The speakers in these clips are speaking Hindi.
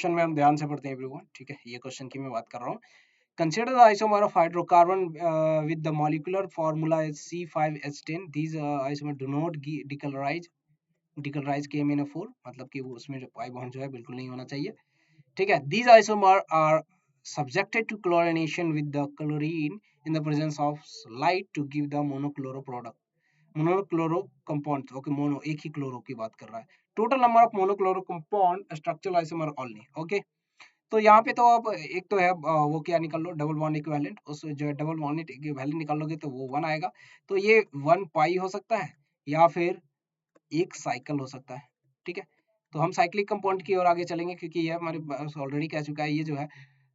क्वेश्चन में हम ध्यान से पढ़ते हैं एवरीवन, ठीक है। ये क्वेश्चन की मैं बात कर रहा हूँ। Consider the isomer of hydrocarbon with the molecular formula is C5H10. These isomer do not decolorize. Decolorize KMnO4, मतलब कि वो उसमें जो पाई बॉन्ड जो है बिल्कुल नहीं होना चाहिए, ठीक है। These isomer are subjected to chlorination with the chlorine in the presence of light to give the monochloro product. Monochloro compound, okay, mono एक ही क्लोरो की बात कर रहा है। Total number of monochloro compound structural isomer only, okay. तो यहाँ पे तो आप एक तो है वो क्या निकाल लो, डबल बॉन्ड इक्विवेलेंट, उस जो डबल बॉन्ड इक्विवेलेंट निकाल लोगे तो वो 1 आएगा। तो ये 1 पाई हो सकता है या फिर एक साइकिल हो सकता है, ठीक है। तो हम साइक्लिक कंपाउंड की ओर आगे चलेंगे क्योंकि ये हमारे पास ऑलरेडी कह चुका है, ये जो है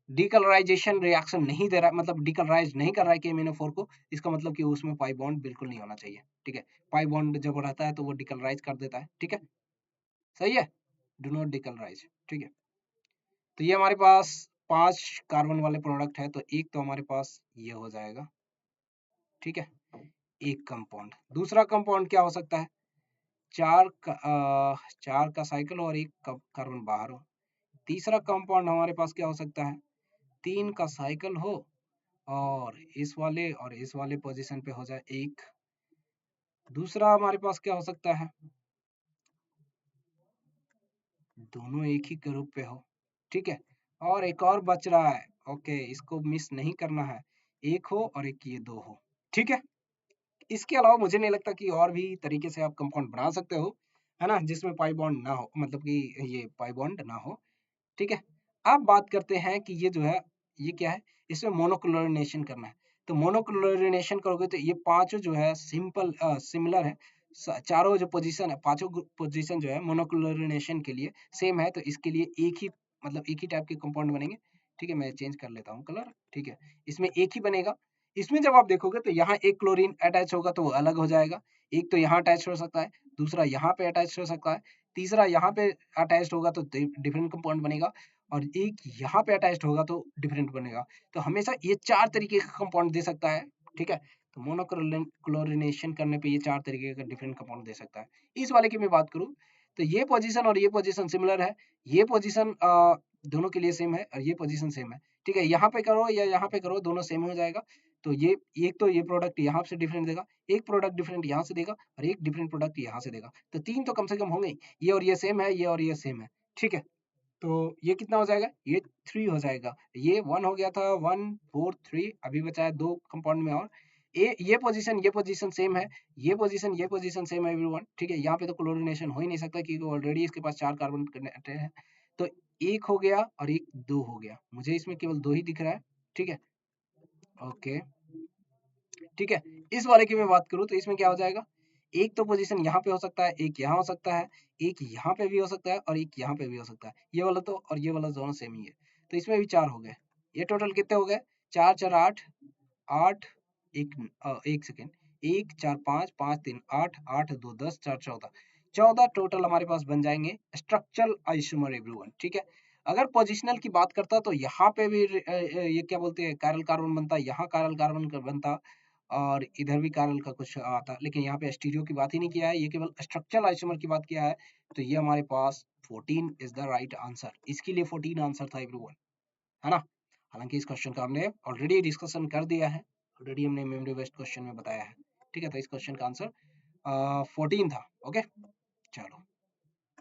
डीकलराइजेशन रिएक्शन नहीं दे रहा है, मतलब डीकलराइज नहीं कर रहा है KMnO4 को। इसका मतलब कि उसमें पाई बॉन्ड बिल्कुल नहीं होना चाहिए, ठीक है। पाई बॉन्ड जब रहता है तो वो डीकलराइज कर देता है, ठीक है, सही है, डू नॉट डीकलराइज, ठीक है। तो ये हमारे पास 5 कार्बन वाले प्रोडक्ट है, तो एक तो हमारे पास ये हो जाएगा, ठीक है, एक कंपाउंड। दूसरा कंपाउंड क्या हो सकता है, 4 का साइकिल और एक कार्बन बाहर हो। तीसरा कंपाउंड हमारे पास क्या हो सकता है, 3 का साइकिल हो और इस वाले पोजीशन पे हो जाए एक। दूसरा हमारे पास क्या हो सकता है, दोनों एक ही ग्रुप पे हो, ठीक है। और एक और बच रहा है, ओके, इसको मिस नहीं करना है, एक हो और एक ये 2 हो, ठीक है। इसके अलावा मुझे नहीं लगता कि और भी तरीके से आप कंपाउंड बना सकते हो, है ना, जिसमें पाई बॉन्ड ना हो, मतलब कि ये पाई बॉन्ड ना हो, ठीक है। अब बात करते हैं कि ये जो है ये क्या है, इसमें मोनोक्लोरिनेशन करना है। तो मोनोक्लोरिनेशन करोगे तो ये पांचों जो है सिंपल सिमिलर है, चारों जो पोजीशन है, पांचों पोजीशन जो है मोनोक्लोरिनेशन के लिए सेम है, तो इसके लिए एक ही, मतलब एक ही टाइप के कंपाउंड बनेंगे, ठीक है। मैं चेंज कर लेता हूँ कलर, ठीक है, इसमें एक ही बनेगा। इसमें जब आप देखोगे तो यहाँ एक क्लोरीन अटैच होगा तो वो अलग हो जाएगा, एक तो यहाँ अटैच हो सकता है, दूसरा यहाँ पे अटैच हो सकता है, तीसरा यहाँ पे अटैच होगा तो डिफरेंट कंपाउंड बनेगा, और एक यहाँ पे अटैच्ड होगा तो डिफरेंट बनेगा। तो हमेशा ये 4 तरीके का कंपाउंड दे सकता है, ठीक है। तो मोनोक्लोरिनेशन करने पे ये 4 तरीके का डिफरेंट कंपाउंड दे सकता है। इस वाले की मैं बात करूँ तो ये पोजीशन और ये पोजीशन सिमिलर है, ये पोजीशन दोनों के लिए सेम है और ये पोजीशन सेम है, ठीक है। यहाँ पे करो या यहाँ पे करो, दोनों सेम हो जाएगा। तो ये एक तो ये प्रोडक्ट यहाँ से डिफरेंट देगा, एक प्रोडक्ट डिफरेंट यहाँ से देगा और एक डिफरेंट प्रोडक्ट यहाँ से देगा, तो 3 तो कम से कम होंगे ही। ये और ये सेम है, ये और ये सेम है, ठीक है। तो ये कितना हो जाएगा, ये 3 हो जाएगा, ये 1 हो गया था, 1 4 3, अभी बचा है 2 कंपाउंड में और ये पोजीशन सेम है, ये पोजीशन सेम है एवरीवन, ठीक है। यहाँ पे तो क्लोरिनेशन हो ही नहीं सकता क्योंकि ऑलरेडी इसके पास 4 कार्बन कनेक्टेड है। तो एक हो गया और एक 2 हो गया, मुझे इसमें केवल 2 ही दिख रहा है, ठीक है, ओके, ठीक है। इस वाले की मैं बात करूँ तो इसमें क्या हो जाएगा, एक तो पोजीशन यहाँ पे हो सकता है, एक यहाँ हो सकता है, एक यहाँ पे भी हो सकता है और एक यहाँ पे भी हो सकता है। ये वाला तो और ये वाला दोनों सेम ही है, तो इसमें भी 4 हो गए। ये टोटल कितने हो गए, 4 4 8 8 एक सेकेंड, 1 4 5 5 3 8 8 2 10 4 14 14 टोटल हमारे पास बन जाएंगे स्ट्रक्चरल आइसोमर एवरीवन, ठीक है। अगर पोजिशनल की बात करता तो यहाँ पे भी ये क्या बोलते हैं, कायरल कार्बन बनता, यहाँ कायरल कार्बन बनता और इधर भी कायरल का कुछ आता, लेकिन यहाँ पे स्टीरियो की बात ही नहीं किया है, ये केवल स्ट्रक्चरल आइसोमर की बात किया है। तो ये हमारे पास 14 इज द राइट आंसर, इसके लिए 14 आंसर था एवरीवन, है ना। हालांकि इस क्वेश्चन का हमने ऑलरेडी डिस्कशन कर दिया है, ऑलरेडी हमने मेमोरी बेस्ड क्वेश्चन में बताया है, ठीक है। तो इस क्वेश्चन का आंसर 14 था, ओके, चलो।